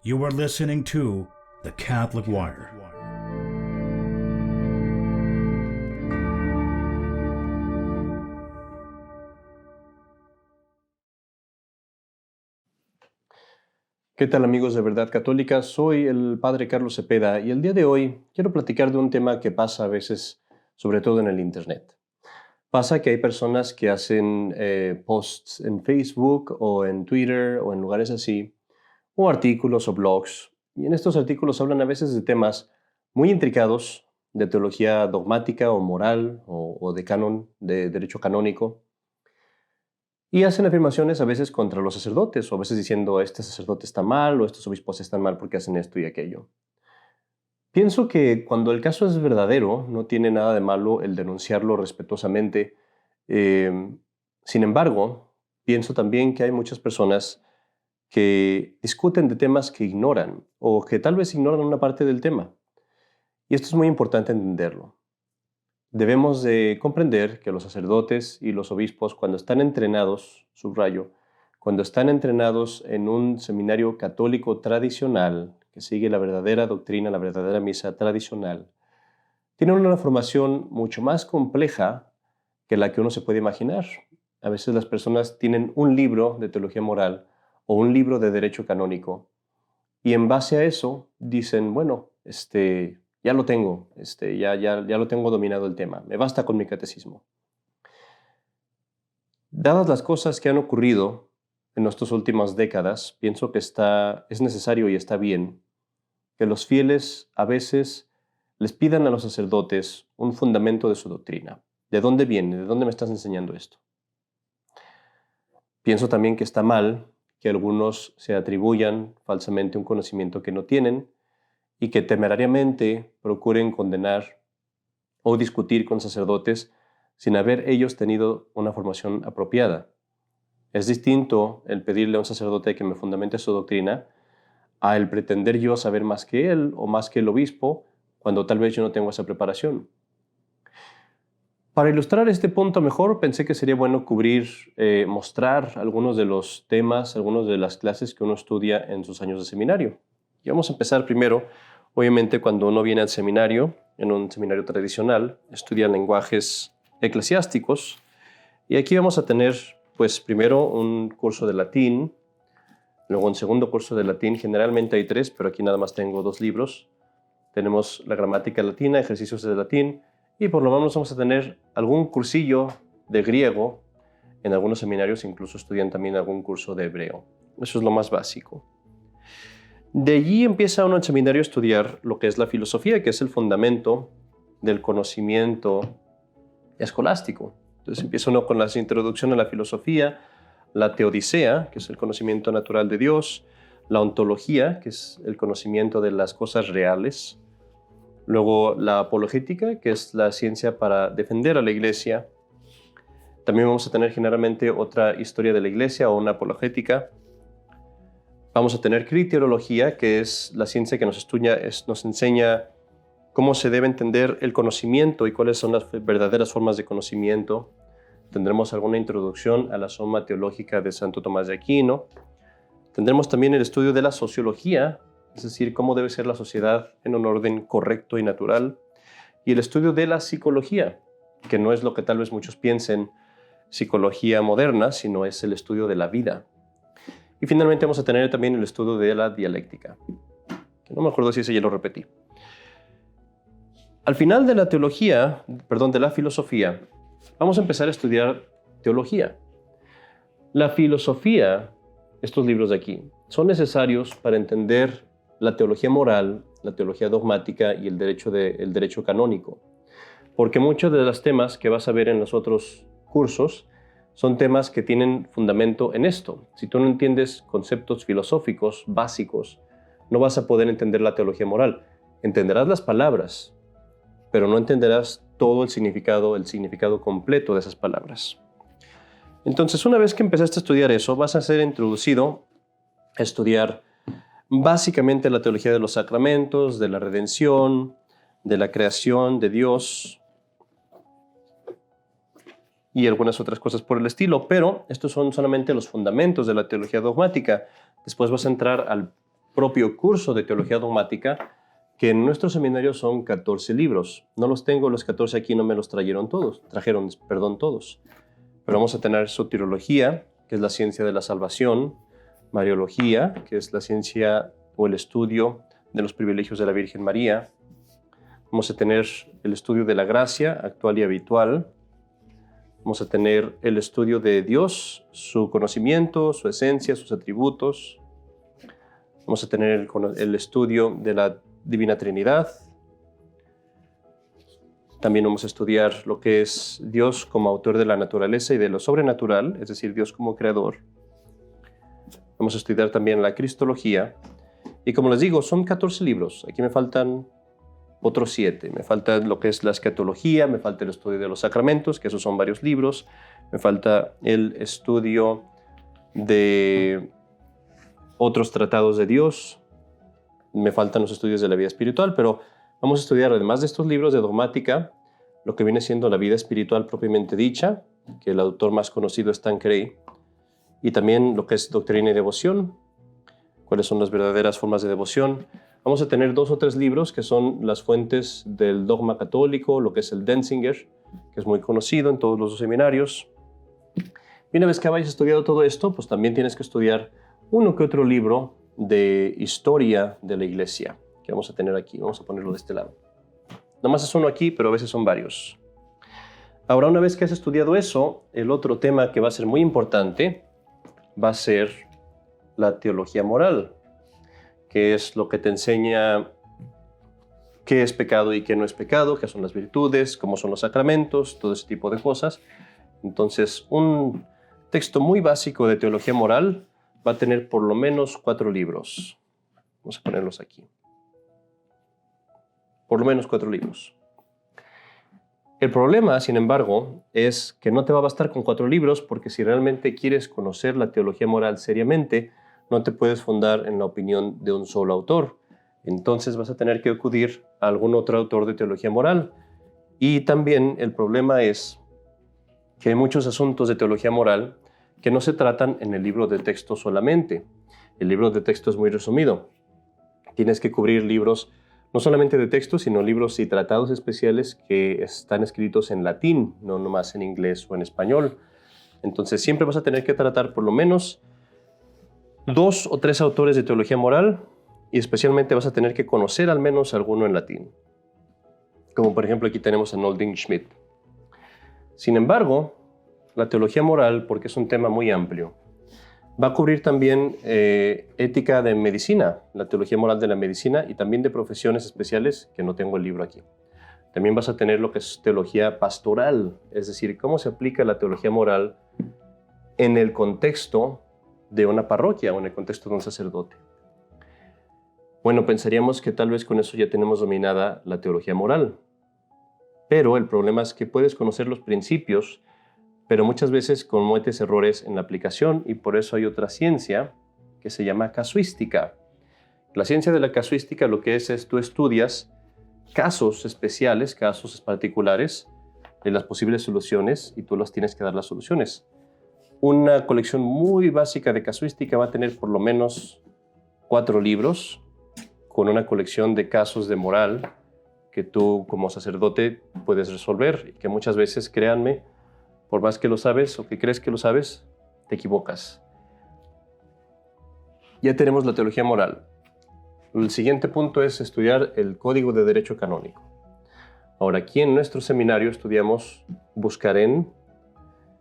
You are listening to The Catholic Wire. ¿Qué tal, amigos de Verdad Católica? Soy el Padre Carlos Cepeda y el día de hoy quiero platicar de un tema que pasa a veces, sobre todo en el Internet. Pasa que hay personas que hacen posts en Facebook o en Twitter o en lugares así, o artículos o blogs, y en estos artículos hablan a veces de temas muy intricados, de teología dogmática o moral o de canon, de derecho canónico, y hacen afirmaciones a veces contra los sacerdotes, o a veces diciendo, este sacerdote está mal, o estos obispos están mal porque hacen esto y aquello. Pienso que cuando el caso es verdadero, no tiene nada de malo el denunciarlo respetuosamente. Sin embargo, pienso también que hay muchas personas que discuten de temas que ignoran, o que tal vez ignoran una parte del tema. Y esto es muy importante entenderlo. Debemos de comprender que los sacerdotes y los obispos, cuando están entrenados, subrayo, cuando están entrenados en un seminario católico tradicional, que sigue la verdadera doctrina, la verdadera misa tradicional, tienen una formación mucho más compleja que la que uno se puede imaginar. A veces las personas tienen un libro de teología moral o un libro de derecho canónico, y en base a eso dicen, bueno, ya lo tengo, ya lo tengo dominado el tema, me basta con mi catecismo. Dadas las cosas que han ocurrido en nuestras últimas décadas, pienso que es necesario y está bien que los fieles a veces les pidan a los sacerdotes un fundamento de su doctrina. ¿De dónde viene? ¿De dónde me estás enseñando esto? Pienso también que está mal que algunos se atribuyan falsamente un conocimiento que no tienen y que temerariamente procuren condenar o discutir con sacerdotes sin haber ellos tenido una formación apropiada. Es distinto el pedirle a un sacerdote que me fundamente su doctrina a el pretender yo saber más que él o más que el obispo cuando tal vez yo no tengo esa preparación. Para ilustrar este punto mejor, pensé que sería bueno mostrar algunos de los temas, algunas de las clases que uno estudia en sus años de seminario. Y vamos a empezar primero, obviamente, cuando uno viene al seminario, en un seminario tradicional, estudia lenguajes eclesiásticos. Y aquí vamos a tener, pues, primero un curso de latín, luego un segundo curso de latín. Generalmente hay 3, pero aquí nada más tengo 2 libros. Tenemos la gramática latina, ejercicios de latín, y por lo menos vamos a tener algún cursillo de griego. En algunos seminarios incluso estudian también algún curso de hebreo. Eso es lo más básico. De allí empieza uno en seminario a estudiar lo que es la filosofía, que es el fundamento del conocimiento escolástico. Entonces empieza uno con la introducción a la filosofía, la teodicea, que es el conocimiento natural de Dios, la ontología, que es el conocimiento de las cosas reales, luego la apologética, que es la ciencia para defender a la Iglesia. También vamos a tener generalmente otra historia de la Iglesia o una apologética. Vamos a tener criterología, que es la ciencia que nos enseña cómo se debe entender el conocimiento y cuáles son las verdaderas formas de conocimiento. Tendremos alguna introducción a la suma teológica de Santo Tomás de Aquino. Tendremos también el estudio de la sociología, es decir, cómo debe ser la sociedad en un orden correcto y natural, y el estudio de la psicología, que no es lo que tal vez muchos piensen, psicología moderna, sino es el estudio de la vida. Y finalmente vamos a tener también el estudio de la dialéctica, que no me acuerdo si ese ya lo repetí. Al final de de la filosofía, vamos a empezar a estudiar teología. La filosofía, estos libros de aquí, son necesarios para entender la teología moral, la teología dogmática y el derecho canónico. Porque muchos de los temas que vas a ver en los otros cursos son temas que tienen fundamento en esto. Si tú no entiendes conceptos filosóficos básicos, no vas a poder entender la teología moral. Entenderás las palabras, pero no entenderás todo el significado completo de esas palabras. Entonces, una vez que empezaste a estudiar eso, vas a ser introducido a estudiar básicamente la teología de los sacramentos, de la redención, de la creación de Dios y algunas otras cosas por el estilo, pero estos son solamente los fundamentos de la teología dogmática. Después vas a entrar al propio curso de teología dogmática, que en nuestro seminario son 14 libros. No los tengo los 14 aquí, no me los trajeron todos. Pero vamos a tener soteriología, que es la ciencia de la salvación, mariología, que es la ciencia o el estudio de los privilegios de la Virgen María. Vamos a tener el estudio de la gracia actual y habitual. Vamos a tener el estudio de Dios, su conocimiento, su esencia, sus atributos. Vamos a tener el estudio de la Divina Trinidad. También vamos a estudiar lo que es Dios como autor de la naturaleza y de lo sobrenatural, es decir, Dios como creador. Vamos a estudiar también la cristología. Y como les digo, son 14 libros. Aquí me faltan otros 7. Me falta lo que es la escatología, me falta el estudio de los sacramentos, que esos son varios libros. Me falta el estudio de otros tratados de Dios. Me faltan los estudios de la vida espiritual, pero vamos a estudiar, además de estos libros de dogmática, lo que viene siendo la vida espiritual propiamente dicha, que el autor más conocido es Tanqueray, y también lo que es doctrina y devoción, cuáles son las verdaderas formas de devoción. Vamos a tener 2 o 3 libros que son las fuentes del dogma católico, lo que es el Denzinger, que es muy conocido en todos los seminarios. Y una vez que hayas estudiado todo esto, pues también tienes que estudiar uno que otro libro de historia de la iglesia, que vamos a tener aquí. Vamos a ponerlo de este lado. Nomás es uno aquí, pero a veces son varios. Ahora, una vez que has estudiado eso, el otro tema que va a ser muy importante va a ser la teología moral, que es lo que te enseña qué es pecado y qué no es pecado, qué son las virtudes, cómo son los sacramentos, todo ese tipo de cosas. Entonces, un texto muy básico de teología moral va a tener por lo menos 4 libros. Vamos a ponerlos aquí. Por lo menos 4 libros. El problema, sin embargo, es que no te va a bastar con 4 libros, porque si realmente quieres conocer la teología moral seriamente, no te puedes fundar en la opinión de un solo autor. Entonces vas a tener que acudir a algún otro autor de teología moral. Y también el problema es que hay muchos asuntos de teología moral que no se tratan en el libro de texto solamente. El libro de texto es muy resumido. Tienes que cubrir libros no solamente de texto, sino libros y tratados especiales que están escritos en latín, no nomás en inglés o en español. Entonces siempre vas a tener que tratar por lo menos 2 o 3 autores de teología moral, y especialmente vas a tener que conocer al menos alguno en latín. Como por ejemplo aquí tenemos a Nolding Schmidt. Sin embargo, la teología moral, porque es un tema muy amplio, va a cubrir también ética de medicina, la teología moral de la medicina, y también de profesiones especiales, que no tengo el libro aquí. También vas a tener lo que es teología pastoral, es decir, cómo se aplica la teología moral en el contexto de una parroquia o en el contexto de un sacerdote. Bueno, pensaríamos que tal vez con eso ya tenemos dominada la teología moral, pero el problema es que puedes conocer los principios, pero muchas veces cometes errores en la aplicación, y por eso hay otra ciencia que se llama casuística. La ciencia de la casuística lo que es tú estudias casos especiales, casos particulares de las posibles soluciones, y tú las tienes que dar las soluciones. Una colección muy básica de casuística va a tener por lo menos 4 libros con una colección de casos de moral que tú como sacerdote puedes resolver, y que muchas veces, créanme, por más que lo sabes o que crees que lo sabes, te equivocas. Ya tenemos la teología moral. El siguiente punto es estudiar el Código de Derecho Canónico. Ahora, aquí en nuestro seminario estudiamos Buscarén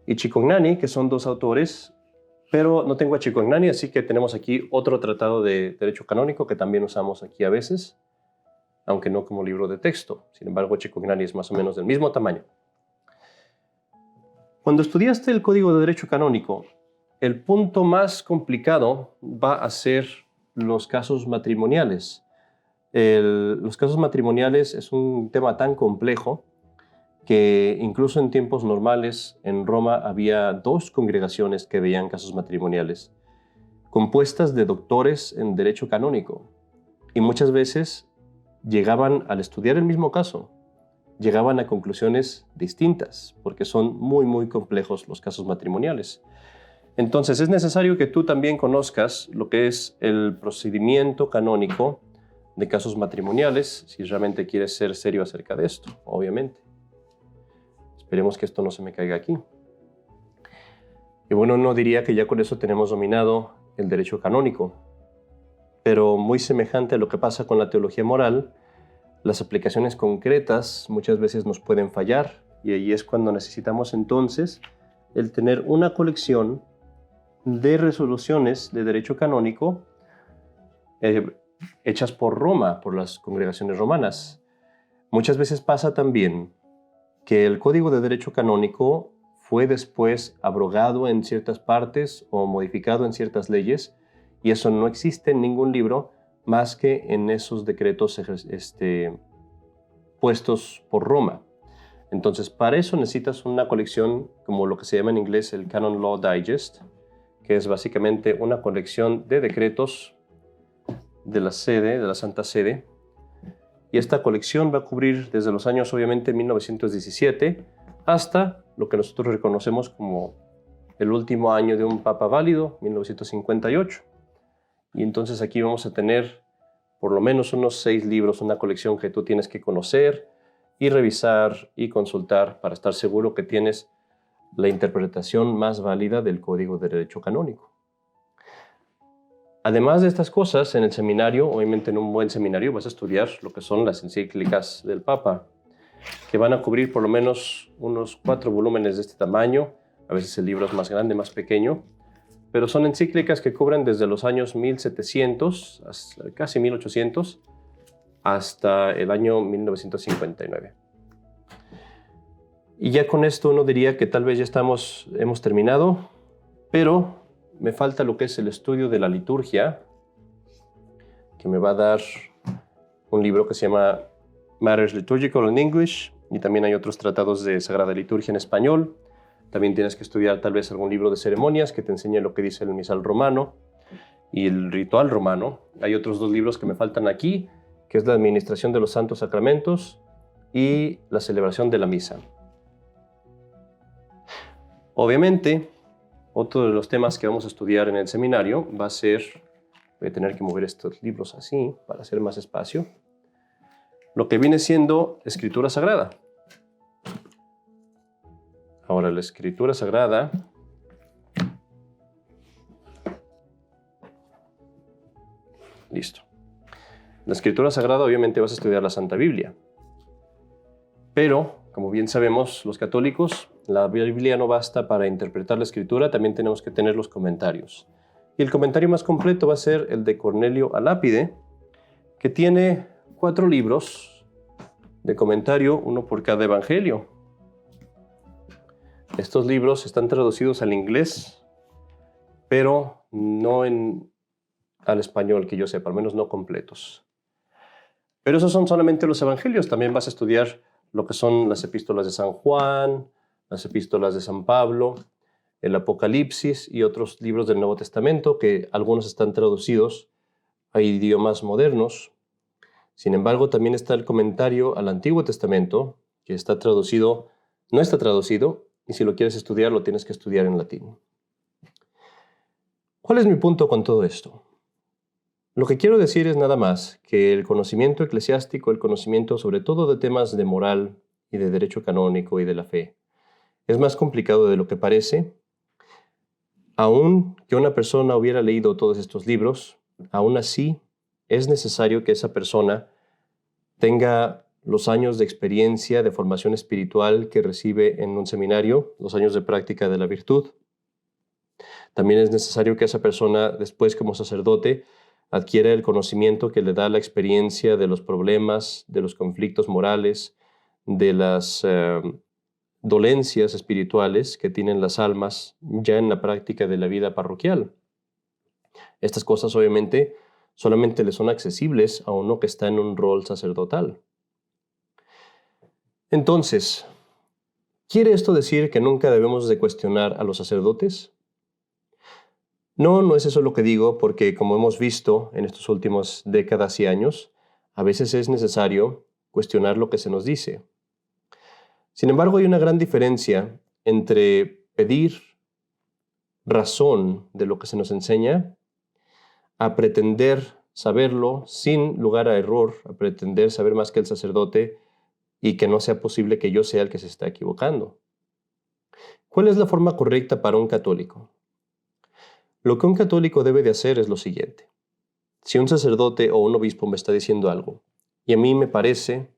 y Cicognani, que son 2 autores, pero no tengo a Cicognani, así que tenemos aquí otro tratado de Derecho Canónico que también usamos aquí a veces, aunque no como libro de texto. Sin embargo, Cicognani es más o menos del mismo tamaño. Cuando estudiaste el Código de Derecho Canónico, el punto más complicado va a ser los casos matrimoniales. Los casos matrimoniales es un tema tan complejo que incluso en tiempos normales en Roma había 2 congregaciones que veían casos matrimoniales, compuestas de doctores en derecho canónico, y muchas veces llegaban, al estudiar el mismo caso, llegaban a conclusiones distintas, porque son muy, muy complejos los casos matrimoniales. Entonces, es necesario que tú también conozcas lo que es el procedimiento canónico de casos matrimoniales, si realmente quieres ser serio acerca de esto, obviamente. Esperemos que esto no se me caiga aquí. Y bueno, no diría que ya con eso tenemos dominado el derecho canónico, pero muy semejante a lo que pasa con la teología moral, las aplicaciones concretas muchas veces nos pueden fallar, y ahí es cuando necesitamos entonces el tener una colección de resoluciones de derecho canónico hechas por Roma, por las congregaciones romanas. Muchas veces pasa también que el Código de Derecho Canónico fue después abrogado en ciertas partes o modificado en ciertas leyes, y eso no existe en ningún libro más que en esos decretos puestos por Roma. Entonces, para eso necesitas una colección como lo que se llama en inglés el Canon Law Digest, que es básicamente una colección de decretos de la Santa Sede. Y esta colección va a cubrir desde los años, obviamente, 1917 hasta lo que nosotros reconocemos como el último año de un papa válido, 1958. Y entonces aquí vamos a tener por lo menos unos 6 libros, una colección que tú tienes que conocer y revisar y consultar para estar seguro que tienes la interpretación más válida del Código de Derecho Canónico. Además de estas cosas, en el seminario, obviamente en un buen seminario, vas a estudiar lo que son las encíclicas del Papa, que van a cubrir por lo menos unos 4 volúmenes de este tamaño. A veces el libro es más grande, más pequeño, pero son encíclicas que cubren desde los años 1700, hasta casi 1800, hasta el año 1959. Y ya con esto uno diría que tal vez ya hemos terminado, pero me falta lo que es el estudio de la liturgia, que me va a dar un libro que se llama Matters Liturgical in English, y también hay otros tratados de Sagrada Liturgia en español. También tienes que estudiar tal vez algún libro de ceremonias que te enseñe lo que dice el misal romano y el ritual romano. Hay otros 2 libros que me faltan aquí, que es la administración de los santos sacramentos y la celebración de la misa. Obviamente, otro de los temas que vamos a estudiar en el seminario va a ser, voy a tener que mover estos libros así para hacer más espacio, lo que viene siendo escritura sagrada. Ahora, la escritura sagrada listo. La escritura sagrada obviamente vas a estudiar la Santa Biblia, pero como bien sabemos los católicos, la Biblia no basta para interpretar la escritura, también tenemos que tener los comentarios. Y el comentario más completo va a ser el de Cornelio Alápide, que tiene 4 libros de comentario, uno por cada evangelio. Estos libros están traducidos al inglés, pero no al español, que yo sepa, al menos no completos. Pero esos son solamente los evangelios. También vas a estudiar lo que son las epístolas de San Juan, las epístolas de San Pablo, el Apocalipsis y otros libros del Nuevo Testamento, que algunos están traducidos a idiomas modernos. Sin embargo, también está el comentario al Antiguo Testamento, que no está traducido, y si lo quieres estudiar, lo tienes que estudiar en latín. ¿Cuál es mi punto con todo esto? Lo que quiero decir es nada más que el conocimiento eclesiástico, el conocimiento sobre todo de temas de moral y de derecho canónico y de la fe, es más complicado de lo que parece. Aun que una persona hubiera leído todos estos libros, aún así es necesario que esa persona tenga los años de experiencia, de formación espiritual que recibe en un seminario, los años de práctica de la virtud. También es necesario que esa persona, después como sacerdote, adquiera el conocimiento que le da la experiencia de los problemas, de los conflictos morales, de las dolencias espirituales que tienen las almas ya en la práctica de la vida parroquial. Estas cosas obviamente solamente le son accesibles a uno que está en un rol sacerdotal. Entonces, ¿quiere esto decir que nunca debemos de cuestionar a los sacerdotes? No, no es eso lo que digo, porque como hemos visto en estas últimas décadas y años, a veces es necesario cuestionar lo que se nos dice. Sin embargo, hay una gran diferencia entre pedir razón de lo que se nos enseña, a pretender saberlo sin lugar a error, a pretender saber más que el sacerdote y que no sea posible que yo sea el que se está equivocando. ¿Cuál es la forma correcta para un católico? Lo que un católico debe de hacer es lo siguiente. Si un sacerdote o un obispo me está diciendo algo y a mí me parece,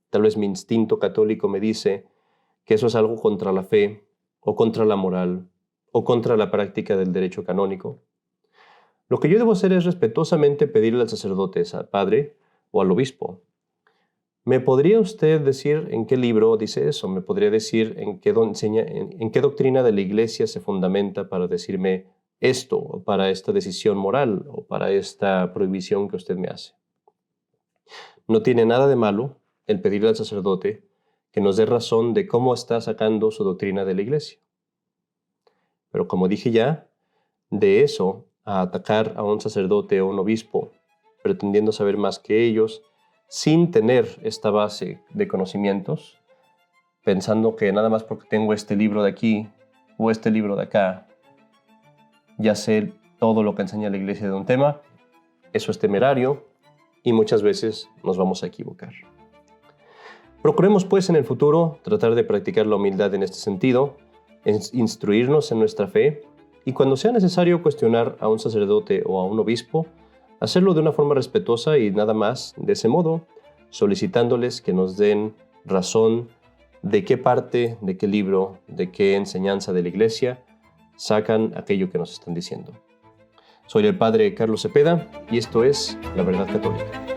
tal vez mi instinto católico me dice que eso es algo contra la fe o contra la moral o contra la práctica del derecho canónico, lo que yo debo hacer es respetuosamente pedirle al sacerdote, al padre o al obispo: ¿me podría usted decir en qué libro dice eso? ¿Me podría decir en qué doctrina de la Iglesia se fundamenta para decirme esto, o para esta decisión moral, o para esta prohibición que usted me hace? No tiene nada de malo el pedirle al sacerdote que nos dé razón de cómo está sacando su doctrina de la Iglesia. Pero como dije ya, de eso a atacar a un sacerdote o un obispo, pretendiendo saber más que ellos, sin tener esta base de conocimientos, pensando que nada más porque tengo este libro de aquí o este libro de acá, ya sé todo lo que enseña la Iglesia de un tema, eso es temerario y muchas veces nos vamos a equivocar. Procuremos pues en el futuro tratar de practicar la humildad en este sentido, instruirnos en nuestra fe y cuando sea necesario cuestionar a un sacerdote o a un obispo, hacerlo de una forma respetuosa y nada más de ese modo, solicitándoles que nos den razón de qué parte, de qué libro, de qué enseñanza de la Iglesia sacan aquello que nos están diciendo. Soy el Padre Carlos Cepeda y esto es La Verdad Católica.